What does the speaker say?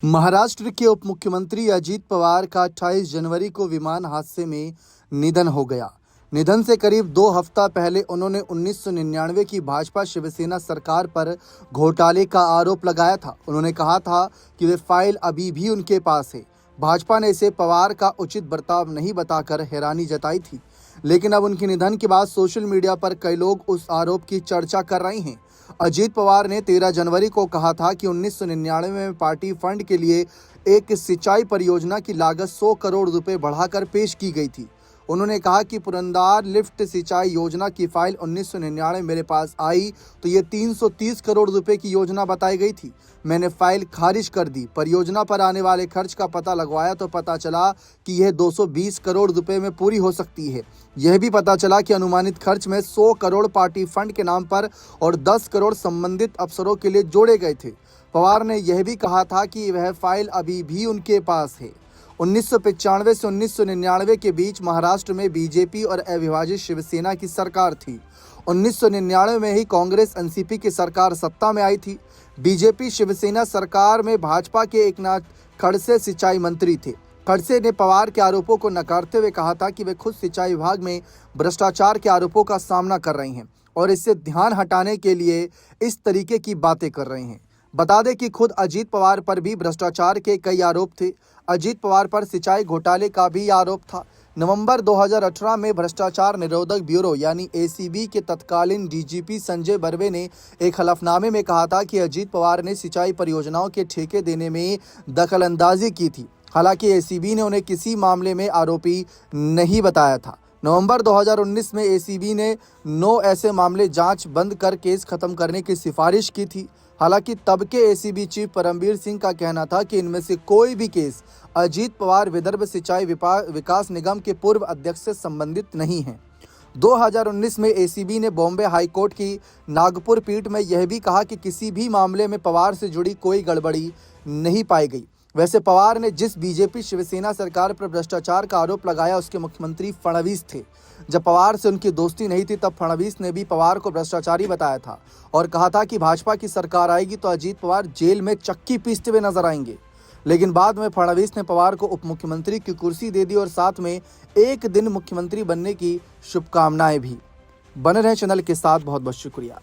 महाराष्ट्र के उप मुख्यमंत्री अजीत पवार का 28 जनवरी को विमान हादसे में निधन हो गया। निधन से करीब 2 हफ्ता पहले उन्होंने 1999 की भाजपा शिवसेना सरकार पर घोटाले का आरोप लगाया था। उन्होंने कहा था कि वे फाइल अभी भी उनके पास है। भाजपा ने इसे पवार का उचित बर्ताव नहीं बताकर हैरानी जताई थी, लेकिन अब उनके निधन के बाद सोशल मीडिया पर कई लोग उस आरोप की चर्चा कर रहे हैं। अजीत पवार ने 13 जनवरी को कहा था कि 1999 में पार्टी फंड के लिए एक सिंचाई परियोजना की लागत 100 करोड़ रुपए बढ़ाकर पेश की गई थी। उन्होंने कहा कि पुरंदार लिफ्ट सिंचाई योजना की फाइल 1999 मेरे पास आई तो ये 330 करोड़ रुपए की योजना बताई गई थी। मैंने फाइल खारिज कर दी। परियोजना पर आने वाले खर्च का पता लगवाया तो पता चला कि यह 220 करोड़ रुपए में पूरी हो सकती है। यह भी पता चला कि अनुमानित खर्च में 100 करोड़ पार्टी फंड के नाम पर और 10 करोड़ संबंधित अफसरों के लिए जोड़े गए थे। पवार ने यह भी कहा था कि वह फाइल अभी भी उनके पास है। 1995 से 1999 के बीच महाराष्ट्र में बीजेपी और अविभाजित शिवसेना की सरकार थी। 1999 में ही कांग्रेस एनसीपी की सरकार सत्ता में आई थी। बीजेपी शिवसेना सरकार में भाजपा के एकनाथ खड़से सिंचाई मंत्री थे। खड़से ने पवार के आरोपों को नकारते हुए कहा था कि वे खुद सिंचाई विभाग में भ्रष्टाचार के आरोपों का सामना कर रहे हैं और इससे ध्यान हटाने के लिए इस तरीके की बातें कर रहे हैं। बता दें कि खुद अजीत पवार पर भी भ्रष्टाचार के कई आरोप थे। अजीत पवार पर सिंचाई घोटाले का भी आरोप था। नवंबर 2018 में भ्रष्टाचार निरोधक ब्यूरो यानी एसीबी के तत्कालीन डीजीपी संजय बर्वे ने एक हलफनामे में कहा था कि अजीत पवार ने सिंचाई परियोजनाओं के ठेके देने में दखलंदाजी की थी। हालांकि एसीबी ने उन्हें किसी मामले में आरोपी नहीं बताया था। नवंबर 2019 में एसीबी ने 9 ऐसे मामले जांच बंद कर केस खत्म करने की सिफारिश की थी। हालांकि तब के एसीबी चीफ परमबीर सिंह का कहना था कि इनमें से कोई भी केस अजीत पवार विदर्भ सिंचाई विकास निगम के पूर्व अध्यक्ष से संबंधित नहीं है। 2019 में एसीबी ने बॉम्बे हाईकोर्ट की नागपुर पीठ में यह भी कहा कि किसी भी मामले में पवार से जुड़ी कोई गड़बड़ी नहीं पाई गई। वैसे पवार ने जिस बीजेपी शिवसेना सरकार पर भ्रष्टाचार का आरोप लगाया उसके मुख्यमंत्री फडणवीस थे। जब पवार से उनकी दोस्ती नहीं थी तब फडणवीस ने भी पवार को भ्रष्टाचारी बताया था और कहा था कि भाजपा की सरकार आएगी तो अजीत पवार जेल में चक्की पीसते हुए नजर आएंगे। लेकिन बाद में फडणवीस ने पवार को उप मुख्यमंत्री की कुर्सी दे दी और साथ में एक दिन मुख्यमंत्री बनने की शुभकामनाएं भी। बने रहे चैनल के साथ। बहुत बहुत शुक्रिया।